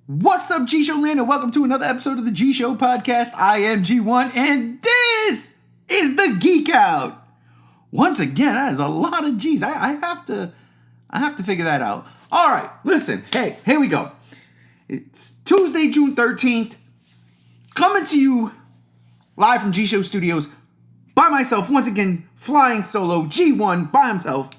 What's up, G-Show Land, and welcome to another episode of the G-Show Podcast. I am G1, and this is the Geek Out. Once again, that is a lot of G's. I have to figure that out. All right, listen. Hey, here we go. It's Tuesday, June 13th. Coming to you live from G-Show Studios by myself. Once again, flying solo, G1 by himself.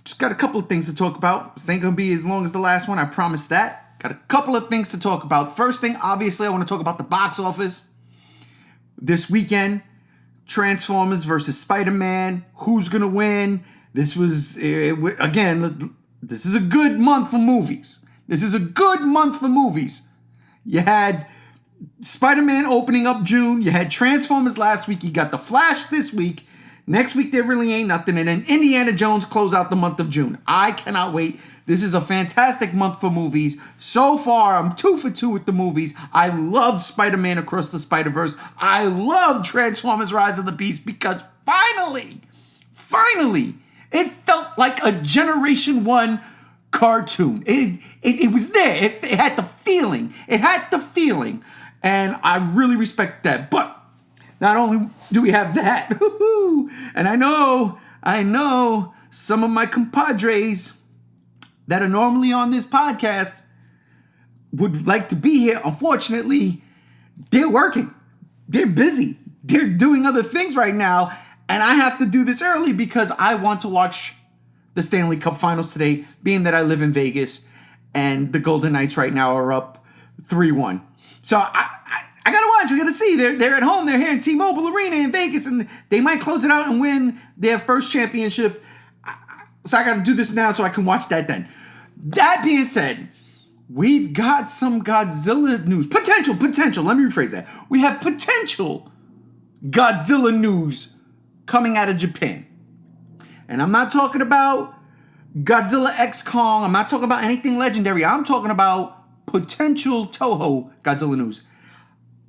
Just got a couple of things to talk about. This ain't gonna be as long as the last one, I promise that. Got a couple of things to talk about. First thing, obviously, I want to talk about the box office. This weekend, Transformers versus Spider-Man. Who's gonna win? This is a good month for movies. You had Spider-Man opening up June. You had Transformers last week. You got The Flash this week. Next week, there really ain't nothing. And then Indiana Jones close out the month of June. I cannot wait. This is a fantastic month for movies. So far, I'm 2 for 2 with the movies. I love Spider-Man Across the Spider-Verse. I love Transformers Rise of the Beast because finally, it felt like a Generation 1 cartoon. It was there. It had the feeling. And I really respect that. But not only do we have that, and I know some of my compadres that are normally on this podcast would like to be here. Unfortunately, they're working. They're busy. They're doing other things right now. And I have to do this early because I want to watch the Stanley Cup Finals today, being that I live in Vegas and the Golden Knights right now are up 3-1. So I gotta watch. We gotta see. They're at home. They're here in T-Mobile Arena in Vegas, and they might close it out and win their first championship. So I gotta do this now so I can watch that then. That being said, we've got some Godzilla news. Potential. Let me rephrase that. We have potential Godzilla news coming out of Japan. And I'm not talking about Godzilla X Kong. I'm not talking about anything legendary. I'm talking about potential Toho Godzilla news.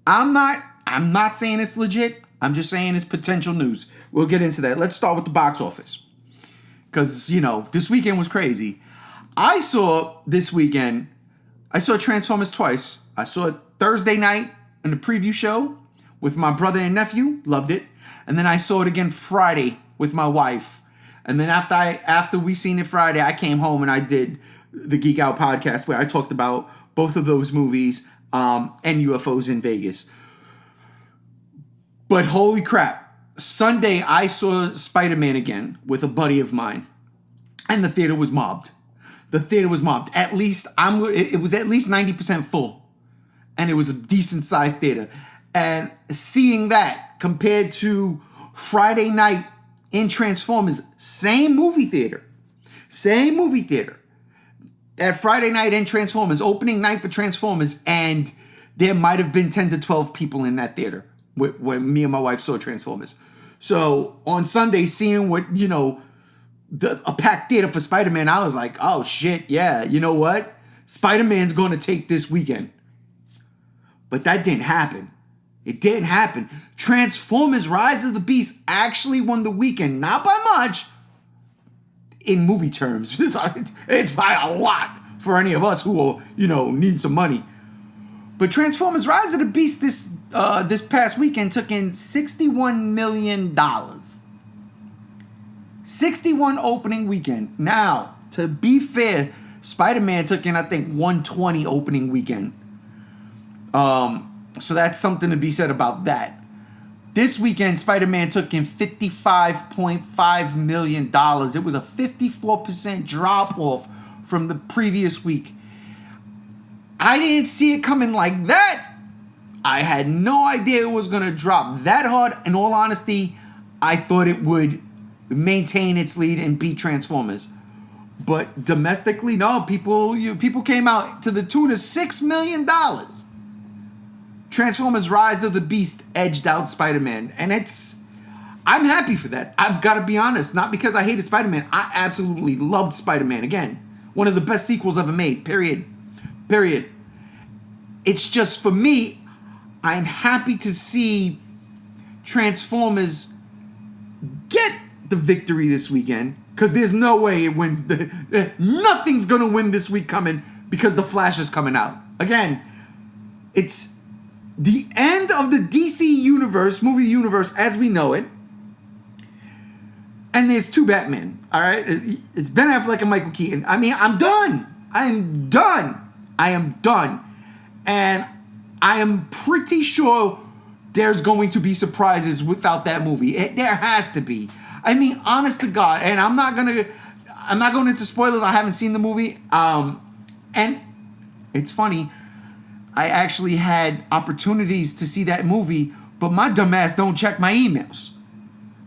I'm not saying it's legit. I'm just saying it's potential news. We'll get into that. Let's start with the box office. Because, this weekend was crazy. This weekend, I saw Transformers twice. I saw it Thursday night in the preview show with my brother and nephew. Loved it. And then I saw it again Friday with my wife. And then after we seen it Friday, I came home and I did the Geek Out podcast where I talked about both of those movies and UFOs in Vegas. But holy crap, Sunday I saw Spider-Man again with a buddy of mine, and the theater was mobbed. At least it was at least 90% full, and it was a decent sized theater. And seeing that compared to Friday night in Transformers, same movie theater. At Friday night in Transformers, opening night for Transformers, and there might have been 10 to 12 people in that theater when me and my wife saw Transformers. So on Sunday, seeing what, a packed theater for Spider-Man, I was like, oh shit, yeah, you know what? Spider-Man's going to take this weekend. But that didn't happen. It didn't happen. Transformers Rise of the Beast actually won the weekend, not by much. In movie terms, it's by a lot for any of us who need some money. But Transformers Rise of the Beast this past weekend took in $61 million. 61 opening weekend. Now, to be fair, Spider-Man took in, I think, 120 opening weekend. So that's something to be said about that. This weekend, Spider-Man took in $55.5 million. It was a 54% drop-off from the previous week. I didn't see it coming like that. I had no idea it was going to drop that hard. In all honesty, I thought it would maintain its lead and beat Transformers. But domestically, no, people came out to the tune of $6 million. Transformers Rise of the Beast edged out Spider-Man. And I'm happy for that. I've got to be honest. Not because I hated Spider-Man. I absolutely loved Spider-Man. Again, one of the best sequels ever made. Period. It's just, for me, I'm happy to see Transformers get the victory this weekend. Because there's no way it wins. Nothing's going to win this week coming because The Flash is coming out. Again, it's the end of the DC universe, movie universe as we know it. And there's two Batman, all right? It's Ben Affleck and Michael Keaton. I mean, I'm done. I am done. And I am pretty sure there's going to be surprises without that movie. There has to be. I mean, honest to God, and I'm not going into spoilers. I haven't seen the movie. And it's funny. I actually had opportunities to see that movie, but my dumb ass don't check my emails.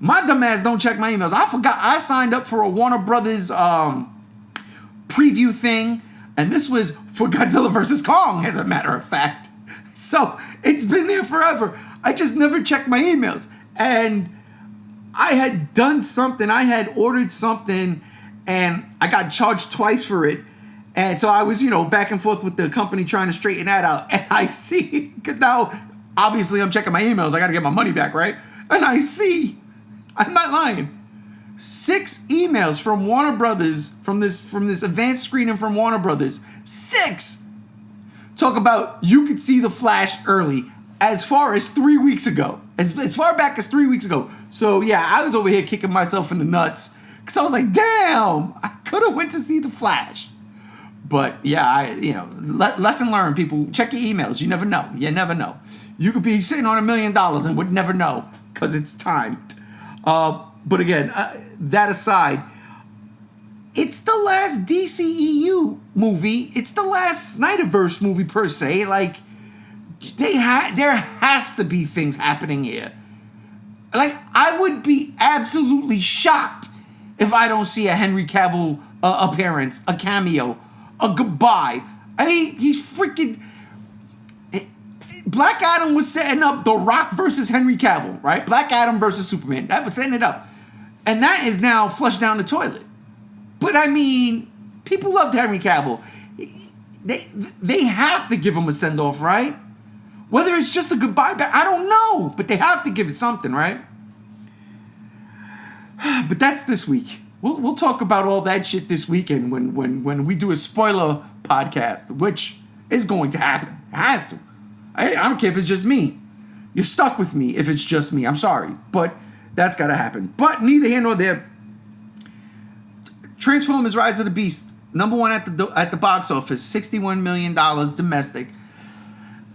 I forgot. I signed up for a Warner Brothers preview thing, and this was for Godzilla vs. Kong, as a matter of fact. So it's been there forever. I just never checked my emails. And I had done something. I had ordered something, and I got charged twice for it. And so I was, back and forth with the company trying to straighten that out. And I see, because now, obviously, I'm checking my emails. I got to get my money back, right? And I see, I'm not lying, 6 emails from Warner Brothers, from this advanced screening from Warner Brothers. 6! Talk about you could see The Flash early as far as 3 weeks ago. As far back as 3 weeks ago. So, yeah, I was over here kicking myself in the nuts. Because I was like, damn, I could have went to see The Flash. But yeah, lesson learned, people. Check your emails. You never know. You could be sitting on $1 million and would never know because it's timed. But again, that aside, it's the last DCEU movie. It's the last Snyderverse movie per se. Like, there has to be things happening here. Like, I would be absolutely shocked if I don't see a Henry Cavill appearance, a cameo, a goodbye. I mean, he's freaking... Black Adam was setting up The Rock versus Henry Cavill, right? Black Adam versus Superman. That was setting it up. And that is now flushed down the toilet. But I mean, people loved Henry Cavill. They have to give him a send-off, right? Whether it's just a goodbye, I don't know. But they have to give it something, right? But that's this week. We'll talk about all that shit this weekend when we do a spoiler podcast, which is going to happen. It has to. I don't care if it's just me. You're stuck with me if it's just me. I'm sorry. But that's got to happen. But neither here nor there. Transformers Rise of the Beast, number 1 at the box office, $61 million domestic.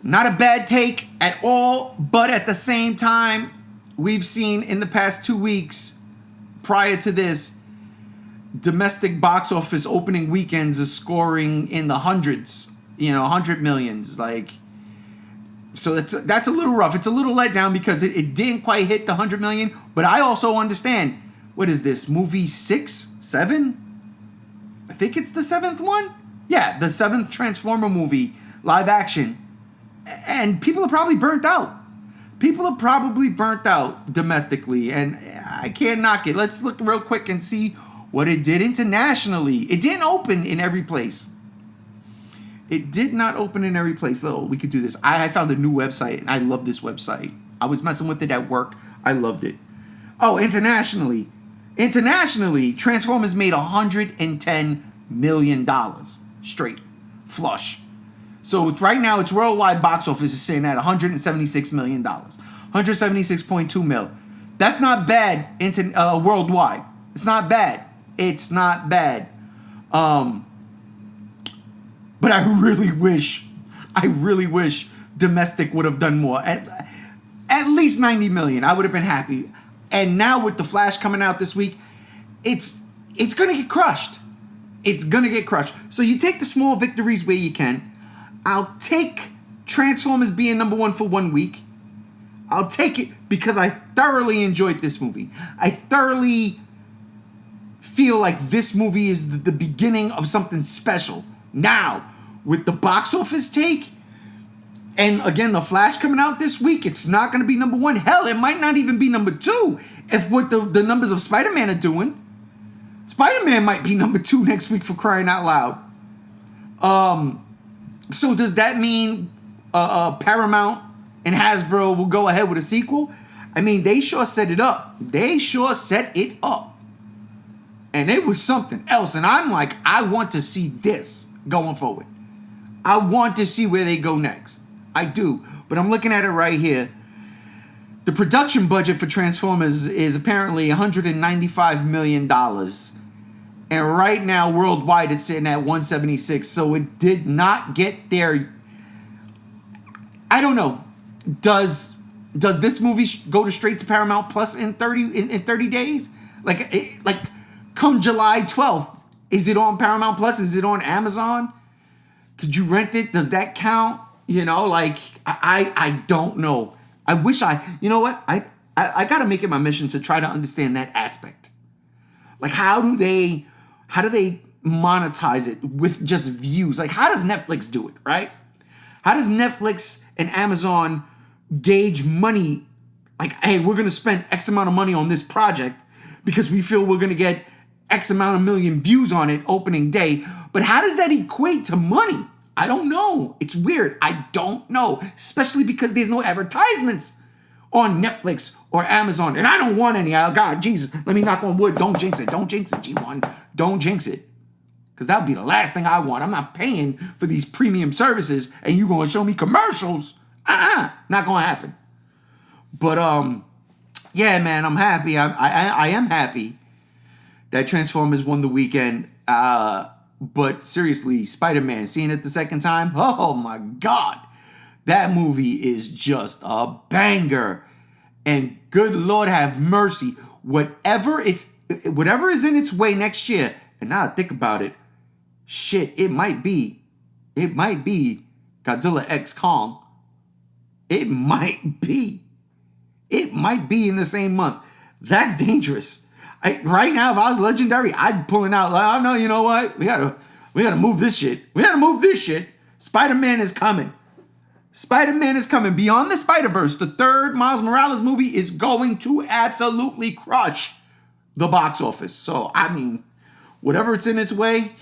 Not a bad take at all, but at the same time, we've seen in the past 2 weeks prior to this, domestic box office opening weekends is scoring in the hundreds, 100 millions. Like, so that's a little rough. It's a little let down because it didn't quite hit the 100 million. But I also understand, what is this, movie 6, 7? I think it's the 7th one. Yeah, the 7th Transformer movie, live action. And people are probably burnt out. Domestically, and I can't knock it. Let's look real quick and see what it did internationally. It didn't open in every place. It did not open in every place, though. We could do this. I found a new website, and I love this website. I was messing with it at work. I loved it. Oh, internationally. Transformers made $110 million straight. Flush. So right now, its worldwide box office is sitting at $176 million. 176.2 mil. That's not bad worldwide. It's not bad. But I really wish domestic would have done more. At least 90 million. I would have been happy. And now with The Flash coming out this week, it's going to get crushed. So you take the small victories where you can. I'll take Transformers being number 1 for 1 week. I'll take it because I thoroughly enjoyed this movie. I thoroughly feel like this movie is the beginning of something special. Now, with the box office take, and again, The Flash coming out this week, it's not going to be number 1. Hell, it might not even be number 2 if what the numbers of Spider-Man are doing. Spider-Man might be number 2 next week, for crying out loud. So does that mean Paramount and Hasbro will go ahead with a sequel? I mean, they sure set it up. And it was something else. And I'm like, I want to see this going forward. I want to see where they go next. I do. But I'm looking at it right here. The production budget for Transformers is apparently $195 million. And right now, worldwide, it's sitting at 176. So it did not get there. I don't know. Does this movie go to straight to Paramount Plus in 30 days? Like come July 12th, is it on Paramount Plus? Is it on Amazon? Could you rent it? Does that count? You know, like I don't know. I wish you know what? I got to make it my mission to try to understand that aspect. Like how do they monetize it with just views? Like how does Netflix do it, right? How does Netflix and Amazon gauge money? Like, hey, we're going to spend X amount of money on this project because we feel we're going to get X amount of million views on it opening day. But how does that equate to money? I don't know. It's weird. I don't know. Especially because there's no advertisements on Netflix or Amazon. And I don't want any. Oh, God, Jesus. Let me knock on wood. Don't jinx it. Don't jinx it, G1. Don't jinx it. Because that would be the last thing I want. I'm not paying for these premium services and you're going to show me commercials. Not going to happen. But, yeah, man, I'm happy. I am happy that Transformers won the weekend. But seriously, Spider-Man, seeing it the second time, oh my God, that movie is just a banger. And good Lord have mercy, whatever is in its way next year. And now I think about it, shit, it might be Godzilla X Kong. It might be in the same month. That's dangerous. Right now, if I was Legendary, I'd be pulling out. Like, oh no, you know what? We gotta move this shit. Spider-Man is coming. Beyond the Spider-Verse, the third Miles Morales movie is going to absolutely crush the box office. So, I mean, whatever it's in its way,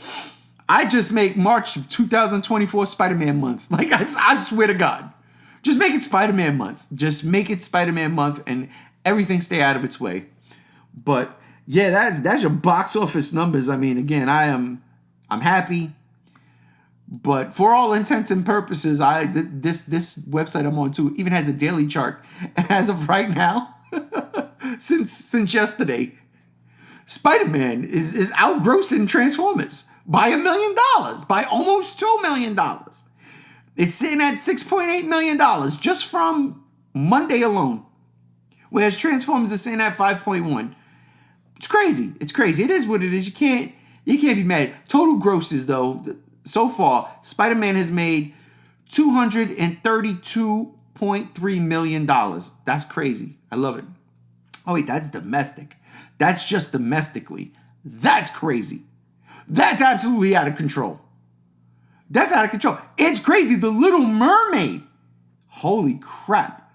I just make March of 2024 Spider-Man month. Like, I swear to God. Just make it Spider-Man month. And everything stay out of its way. But yeah, that's your box office numbers. I mean, again, I'm happy, but for all intents and purposes, this website I'm on too even has a daily chart as of right now. since yesterday, Spider-Man is outgrossing Transformers by $1 million, by almost $2 million. It's sitting at $6.8 million just from Monday alone, whereas Transformers is sitting at 5.1. It's crazy. It is what it is. You can't be mad. Total grosses, though, so far, Spider-Man has made $232.3 million. That's crazy. I love it. Oh, wait, that's domestic. That's just domestically. That's crazy. That's absolutely out of control. It's crazy. The Little Mermaid. Holy crap.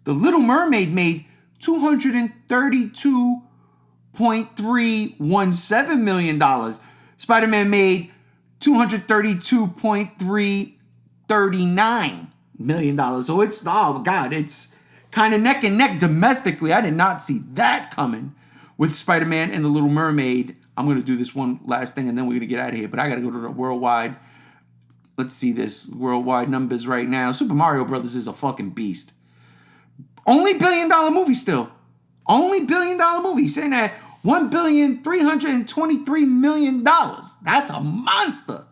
The Little Mermaid made $232.317 million. Spider-Man made $232.339 million. So it's, oh God, it's kind of neck and neck domestically. I did not see that coming with Spider-Man and the Little Mermaid. I'm going to do this one last thing and then we're going to get out of here. But I got to go to the worldwide. Let's see this worldwide numbers right now. Super Mario Brothers is a fucking beast. Only $1 billion movie still. Only $1 billion movie. Saying that $1,323 million. That's a monster.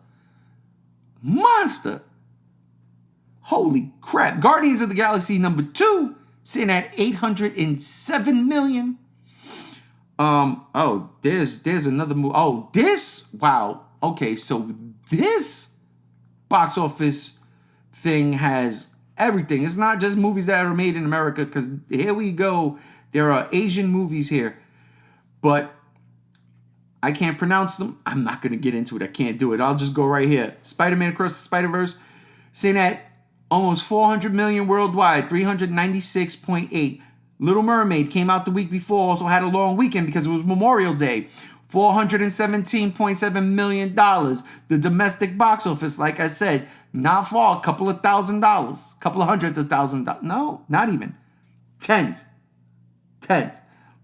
Holy crap. Guardians of the Galaxy number 2 sitting at $807 million. There's another movie. Oh, this, wow. Okay, so this box office thing has everything. It's not just movies that are made in America, because here we go. There are Asian movies here, but I can't pronounce them. I'm not going to get into it. I can't do it. I'll just go right here. Spider-Man Across the Spider-Verse sitting at almost 400 million worldwide, 396.8. Little Mermaid came out the week before, also had a long weekend because it was Memorial Day. $417.7 million. The domestic box office, like I said, not far, a couple of $1,000, couple of $100,000. No, not even. Tens.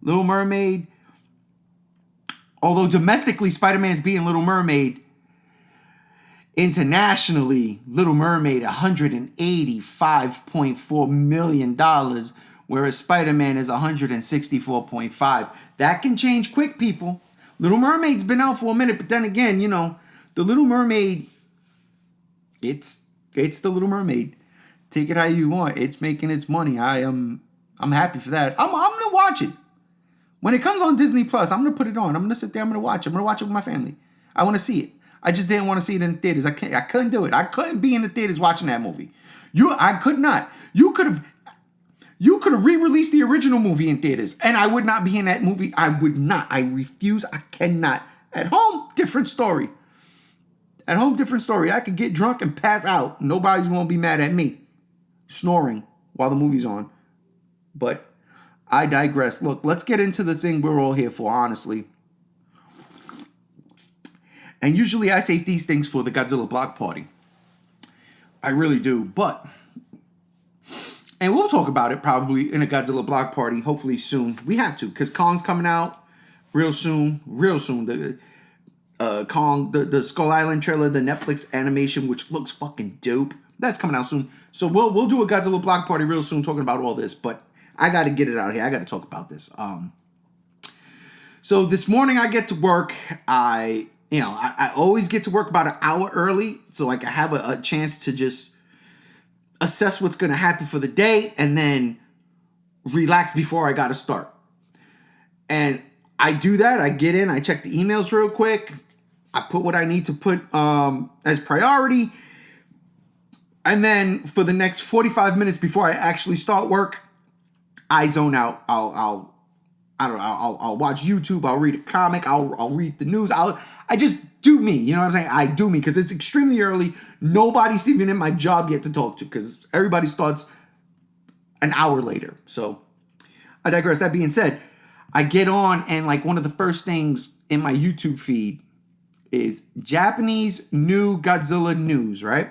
Little Mermaid. Although domestically, Spider-Man's beating Little Mermaid, Internationally, Little Mermaid, $185.4 million, whereas Spider-Man is $164.5. That can change quick, people. Little Mermaid's been out for a minute, but then again, you know, the Little Mermaid, it's the Little Mermaid. Take it how you want. It's making its money. I'm happy for that. I'm gonna watch it. When it comes on Disney Plus, I'm gonna put it on. I'm gonna sit there, I'm gonna watch it. I'm gonna watch it with my family. I wanna see it. I just didn't want to see it in the theaters. I couldn't do it. I couldn't be in the theaters watching that movie. I could not. You could have re-released the original movie in theaters, and I would not be in that movie. I would not. I refuse. I cannot. At home, different story. At home, different story. I could get drunk and pass out. Nobody's gonna be mad at me snoring while the movie's on. But I digress. Look, let's get into the thing we're all here for, honestly. And usually I save these things for the Godzilla block party. I really do. But, and we'll talk about it probably in a Godzilla block party, hopefully soon. We have to, because Kong's coming out real soon. Real soon. The Kong, the Skull Island trailer, the Netflix animation, which looks fucking dope. That's coming out soon. So we'll do a Godzilla block party real soon talking about all this. But I got to get it out here. I got to talk about this. So this morning I get to work. I always get to work about an hour early so I can have a chance to just assess what's going to happen for the day and then relax before I got to start. And I do that. I get in, I check the emails real quick. I put what I need to put as priority. And then for the next 45 minutes before I actually start work, I zone out. I'll watch YouTube. I'll read a comic. I'll read the news. I just do me. You know what I'm saying? I do me because it's extremely early. Nobody's even in my job yet to talk to because everybody starts an hour later. So I digress. That being said, I get on and like one of the first things in my YouTube feed is Japanese new Godzilla news, right?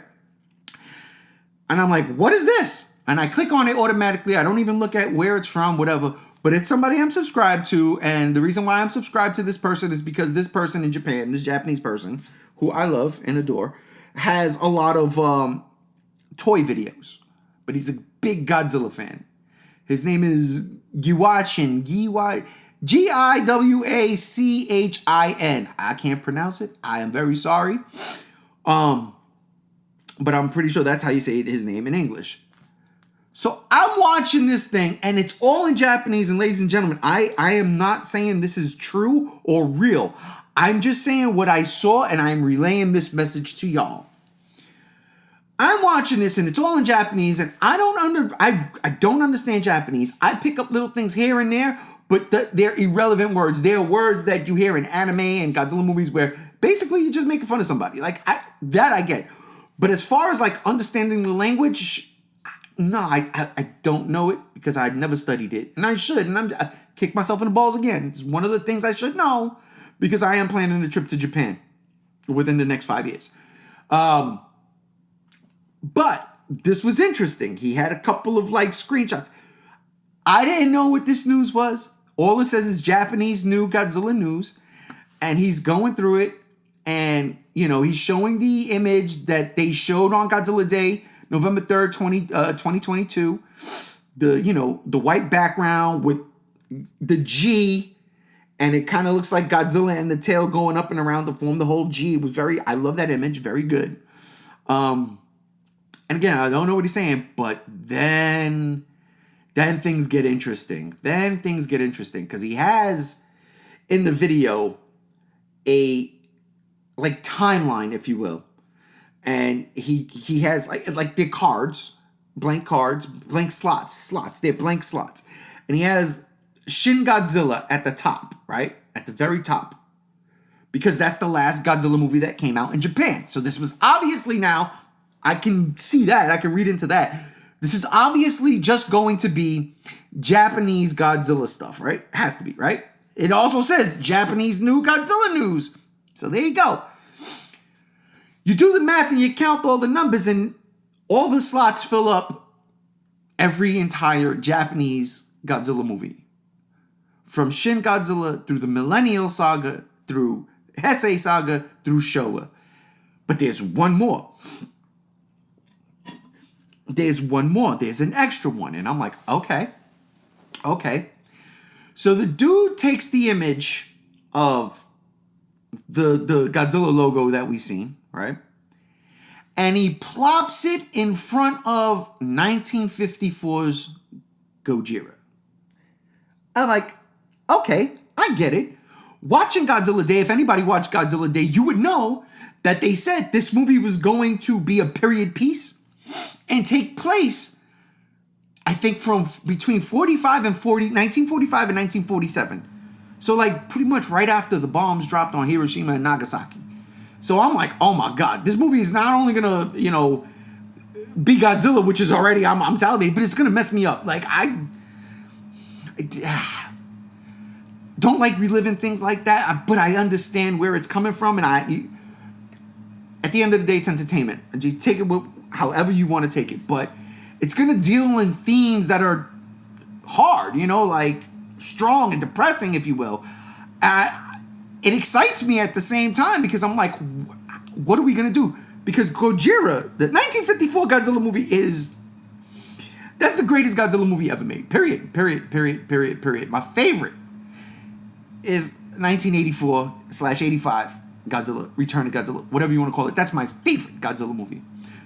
And I'm like, what is this? And I click on it automatically. I don't even look at where it's from, whatever. But it's somebody I'm subscribed to. And the reason why I'm subscribed to this person is because this person in Japan, this Japanese person, who I love and adore, has a lot of toy videos. But he's a big Godzilla fan. His name is Giwachin. Giwachin. I can't pronounce it. I am very sorry. But I'm pretty sure that's how you say his name in English. So I'm watching this thing, and it's all in Japanese. And ladies and gentlemen, I am not saying this is true or real. I'm just saying what I saw, and I'm relaying this message to y'all. I'm watching this, and it's all in Japanese, and I don't understand Japanese. I pick up little things here and there, but they're irrelevant words. They're words that you hear in anime and Godzilla movies where basically you're just making fun of somebody. Like, I get. But as far as, like, understanding the language, no, I don't know it because I never studied it. And I should. And I kick myself in the balls again. It's one of the things I should know because I am planning a trip to Japan within the next 5 years. But this was interesting. He had a couple of, like, screenshots. I didn't know what this news was. All it says is Japanese new Godzilla news. And he's going through it. And, you know, he's showing the image that they showed on Godzilla Day, November 3rd, 2022. The white background with the G. And it kind of looks like Godzilla and the tail going up and around to form the whole G. It was I love that image. Very good. And again, I don't know what he's saying. But then things get interesting. Because he has in the video a like timeline, if you will, and he has like the cards, blank slots. They're blank slots, and he has Shin Godzilla at the top, right at the very top, because that's the last Godzilla movie that came out in Japan. So this was obviously, now I can see that, I can read into that. This is obviously just going to be Japanese Godzilla stuff, right? It has to be, right? It also says Japanese new Godzilla news. So there you go. You do the math and you count all the numbers and all the slots fill up every entire Japanese Godzilla movie. From Shin Godzilla through the Millennial Saga, through Heisei Saga, through Showa. But there's one more. There's one more. There's an extra one. And I'm like, okay. So the dude takes the image of the Godzilla logo that we've seen, right? And he plops it in front of 1954's Gojira. I'm like, okay, I get it. Watching Godzilla Day, if anybody watched Godzilla Day, you would know that they said this movie was going to be a period piece and take place, I think, from between 1945 and 1947. So like pretty much right after the bombs dropped on Hiroshima and Nagasaki. So I'm like, oh my God, this movie is not only gonna, be Godzilla, which is already, I'm salivating, but it's gonna mess me up. Like I don't like reliving things like that, but I understand where it's coming from, and at the end of the day, it's entertainment. You take it however you want to take it, but it's gonna deal in themes that are hard, like strong and depressing, if you will. It excites me at the same time because I'm like, what are we gonna do? Because Gojira, the 1954 Godzilla movie that's the greatest Godzilla movie ever made. Period. My favorite is 1984/85 Godzilla, Return to Godzilla, whatever you want to call it. That's my favorite Godzilla movie.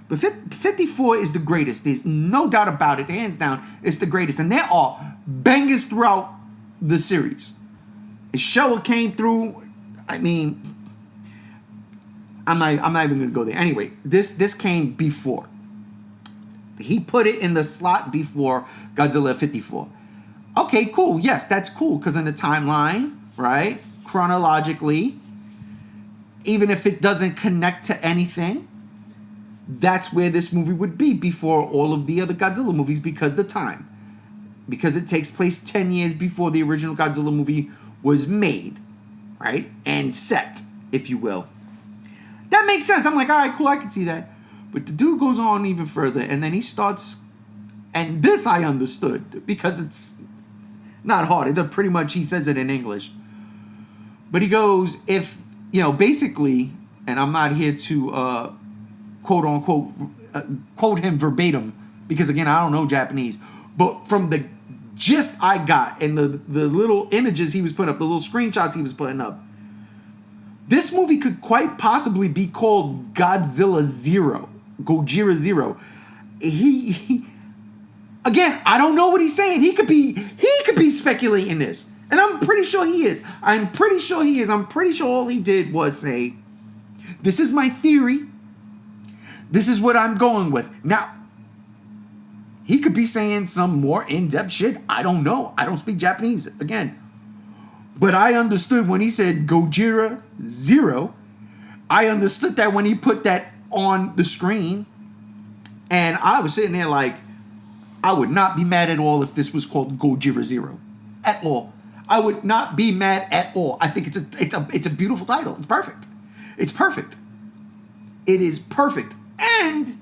But 54 is the greatest. There's no doubt about it. Hands down, it's the greatest. And there are bangers throughout the series. Showa came through. I mean, I'm not even going to go there. Anyway, this came before. He put it in the slot before Godzilla 54. Okay, cool. Yes, that's cool because in the timeline, right, chronologically, even if it doesn't connect to anything, that's where this movie would be before all of the other Godzilla movies because the time. Because it takes place 10 years before the original Godzilla movie was made, right? And set, if you will. That makes sense. I'm like, all right, cool, I can see that. But the dude goes on even further, and then he starts, and this I understood, because it's not hard. It's pretty much, he says it in English. But he goes, basically, and I'm not here to quote unquote quote him verbatim, because again, I don't know Japanese, but from the gist I got and the little images he was putting up, the little screenshots he was putting up, this movie could quite possibly be called Godzilla Zero, Gojira Zero. He again, I don't know what he's saying. He could be speculating this, and I'm pretty sure he is. I'm pretty sure all he did was say, "This is my theory. This is what I'm going with." Now, he could be saying some more in-depth shit. I don't know. I don't speak Japanese, again. But I understood when he said Gojira Zero. I understood that when he put that on the screen. And I was sitting there like, I would not be mad at all if this was called Gojira Zero. At all. I would not be mad at all. I think it's a beautiful title. It's perfect. It's perfect. It is perfect. And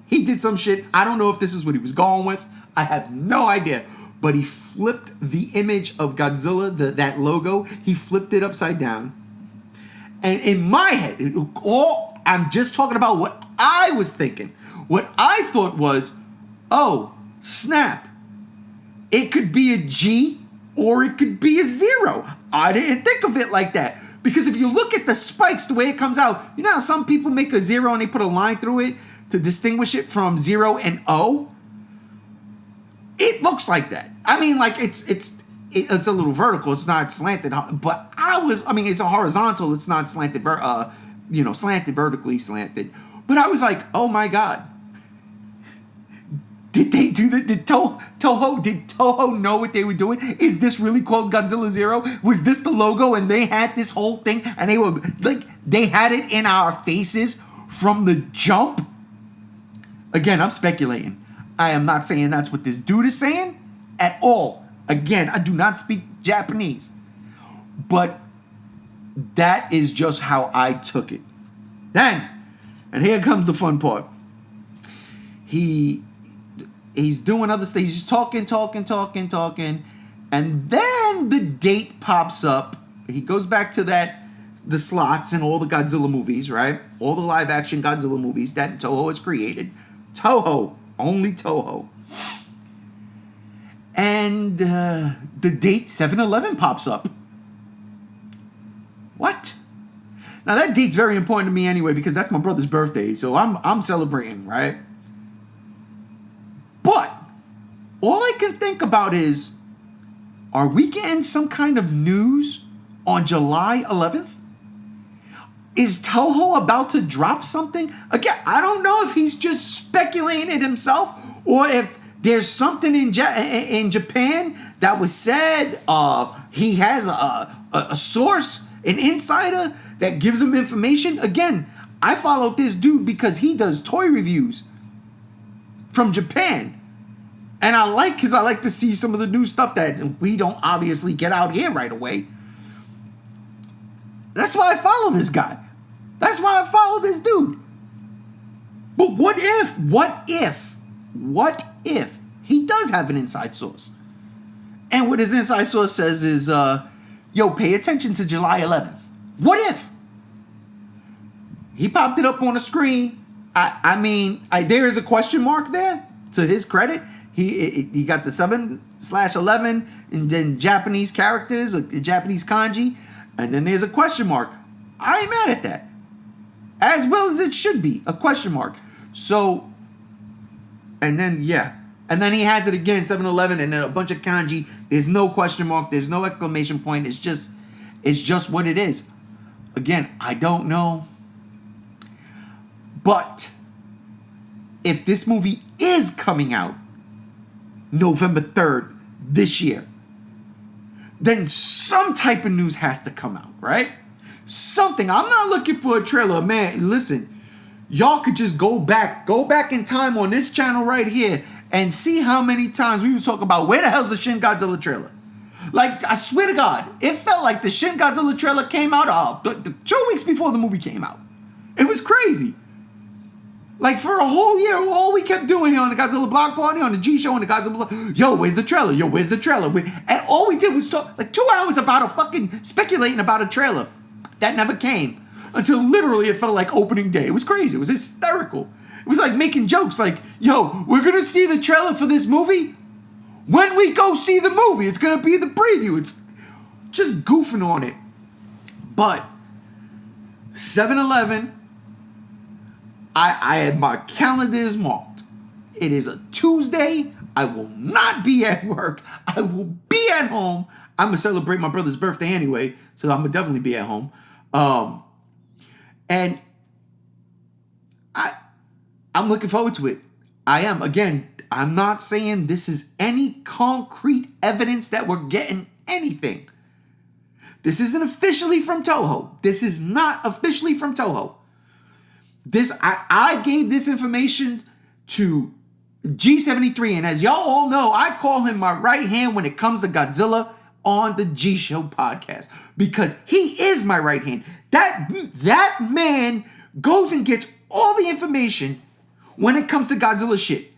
he did some shit. I don't know if this is what he was going with. I have no idea. But he flipped the image of Godzilla, that logo, he flipped it upside down. And in my head, I'm just talking about what I was thinking. What I thought was, oh, snap. It could be a G or it could be a zero. I didn't think of it like that. Because if you look at the spikes, the way it comes out, you know how some people make a zero and they put a line through it to distinguish it from 0 and O? It looks like that. I mean, like it's a little vertical. It's not slanted, but it's a horizontal. It's not slanted, slanted vertically slanted. But I was like, oh my God. Did they do that? Did Toho know what they were doing? Is this really called Godzilla Zero? Was this the logo and they had this whole thing and they were like, they had it in our faces from the jump? Again, I'm speculating. I am not saying that's what this dude is saying at all. Again, I do not speak Japanese. But that is just how I took it. Then, and here comes the fun part. He's doing other stuff. He's just talking. And then the date pops up. He goes back to that the slots in all the Godzilla movies, right? All the live action Godzilla movies that Toho has created. Toho. Only Toho. And the date 7/11 pops up. What? Now that date's very important to me anyway because that's my brother's birthday, so I'm celebrating, right? But all I can think about is, are we getting some kind of news on July 11th? Is Toho about to drop something? Again, I don't know if he's just speculating it himself or if there's something in Japan that was said. He has a source, an insider that gives him information. Again, I followed this dude because he does toy reviews from Japan. And I like to see some of the new stuff that we don't obviously get out here right away. That's why I follow this guy. That's why I follow this dude. But what if he does have an inside source? And what his inside source says is, pay attention to July 11th. What if? He popped it up on the screen. I mean, there is a question mark there, to his credit. He got the 7/11 and then Japanese characters, Japanese kanji, and then there's a question mark. I ain't mad at that. As well as it should be, a question mark. So, and then he has it again, 7/11, and then a bunch of kanji. There's no question mark. There's no exclamation point. It's just what it is. Again, I don't know. But if this movie is coming out November 3rd this year, then some type of news has to come out, right? Something. I'm not looking for a trailer. Man, listen, y'all could just go back in time on this channel right here and see how many times we were talking about where the hell's the Shin Godzilla trailer. Like, I swear to God, it felt like the Shin Godzilla trailer came out 2 weeks before the movie came out. It was crazy. Like, for a whole year, all we kept doing here on the Godzilla Block Party, on the G Show, on the Godzilla, yo, where's the trailer? Yo, where's the trailer? And all we did was talk, like, 2 hours about speculating about a trailer. That never came. Until literally it felt like opening day. It was crazy. It was hysterical. It was like making jokes like, yo, we're going to see the trailer for this movie when we go see the movie. It's going to be the preview. It's just goofing on it. But 7/11, I had my calendar is marked. It is a Tuesday. I will not be at work. I will be at home. I'm going to celebrate my brother's birthday anyway, so I'm going to definitely be at home. And I'm looking forward to it. I am. Again, I'm not saying this is any concrete evidence that we're getting anything. This isn't officially from Toho. This is not officially from Toho. I gave this information to G73, and as y'all all know, I call him my right hand when it comes to Godzilla on the G Show podcast because he is my right hand. That man goes and gets all the information when it comes to Godzilla shit.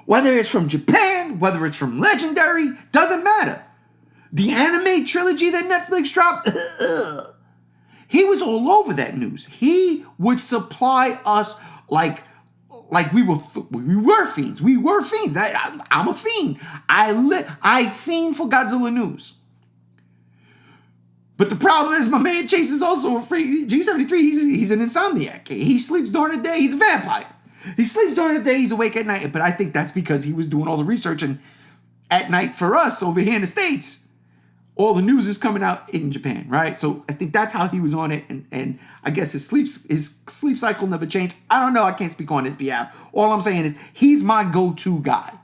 Whether it's from Japan, whether it's from Legendary, doesn't matter. The anime trilogy that Netflix dropped, he was all over that news. He would supply us like we were fiends. We were fiends. I'm a fiend. I fiend for Godzilla news. But the problem is my man Chase is also a freak. G73, he's an insomniac. He sleeps during the day. He's a vampire. He sleeps during the day. He's awake at night. But I think that's because he was doing all the research. And at night for us over here in the States, all the news is coming out in Japan, right? So I think that's how he was on it. And I guess his sleep cycle never changed. I don't know. I can't speak on his behalf. All I'm saying is he's my go-to guy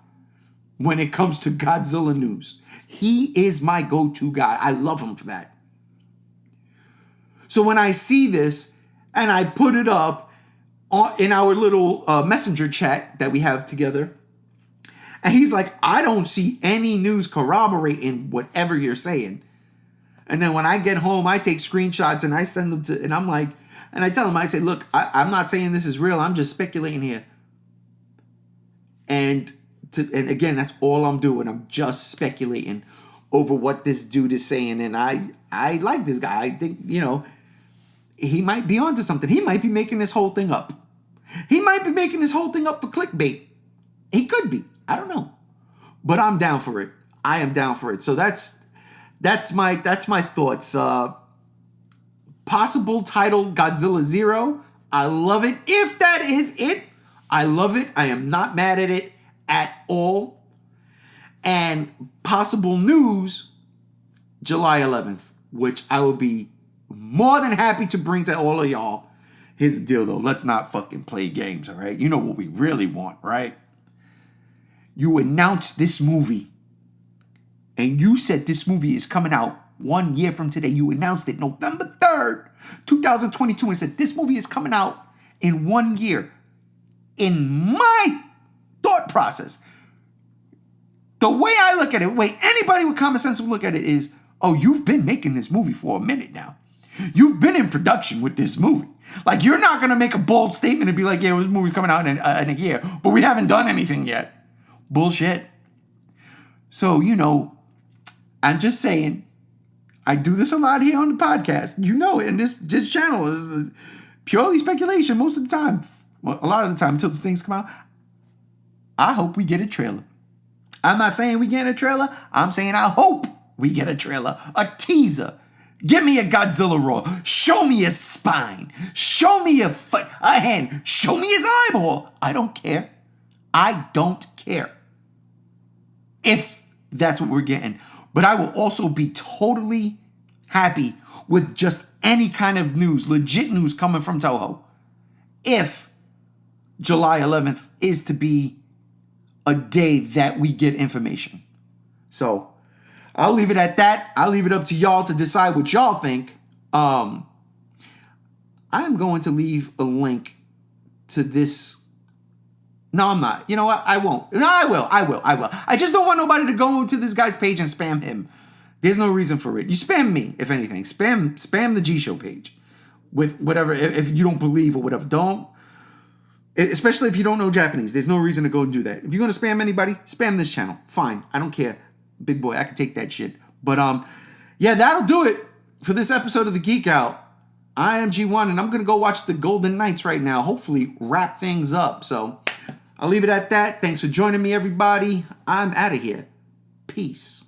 when it comes to Godzilla news. He is my go-to guy. I love him for that. So when I see this and I put it up in our little messenger chat that we have together, and he's like, I don't see any news corroborating whatever you're saying. And then when I get home, I take screenshots and I send them to, and I'm like, and I tell him, I say, look, I'm not saying this is real. I'm just speculating here. And again, that's all I'm doing. I'm just speculating over what this dude is saying. And I like this guy. I think, he might be onto something. He might be making this whole thing up. He might be making this whole thing up for clickbait. He could be. I don't know. But I'm down for it. I am down for it. So that's my thoughts. Possible title Godzilla 0. I love it. If that is it, I love it. I am not mad at it at all. And possible news, July 11th, which I will be more than happy to bring to all of y'all. Here's the deal, though. Let's not fucking play games, all right? You know what we really want, right? You announced this movie, and you said this movie is coming out 1 year from today. You announced it November 3rd, 2022, and said this movie is coming out in 1 year. In my thought process, the way I look at it, the way anybody with common sense would look at it is, oh, you've been making this movie for a minute now. You've been in production with this movie. Like, you're not going to make a bold statement and be like, yeah, this movie's coming out in a year, but we haven't done anything yet. Bullshit. So, I'm just saying, I do this a lot here on the podcast. You know it, and this channel is purely speculation most of the time. Well, a lot of the time until the things come out. I hope we get a trailer. I'm not saying we get a trailer. I'm saying I hope we get a trailer. A teaser. Give me a Godzilla roar. Show me his spine. Show me a foot, a hand. Show me his eyeball. I don't care. I don't care if that's what we're getting. But I will also be totally happy with just any kind of news, legit news coming from Toho, if July 11th is to be a day that we get information. So I'll leave it at that. I'll leave it up to y'all to decide what y'all think. I'm going to leave a link to this. No, I'm not. You know what? I won't. No, I will. I just don't want nobody to go to this guy's page and spam him. There's no reason for it. You spam me, if anything. Spam the G Show page with whatever, if you don't believe or whatever. Don't. Especially if you don't know Japanese. There's no reason to go and do that. If you're going to spam anybody, spam this channel. Fine. I don't care. Big boy, I can take that shit. But yeah, that'll do it for this episode of the Geek Out. I am G1, and I'm going to go watch the Golden Knights right now. Hopefully wrap things up. So I'll leave it at that. Thanks for joining me, everybody. I'm out of here. Peace.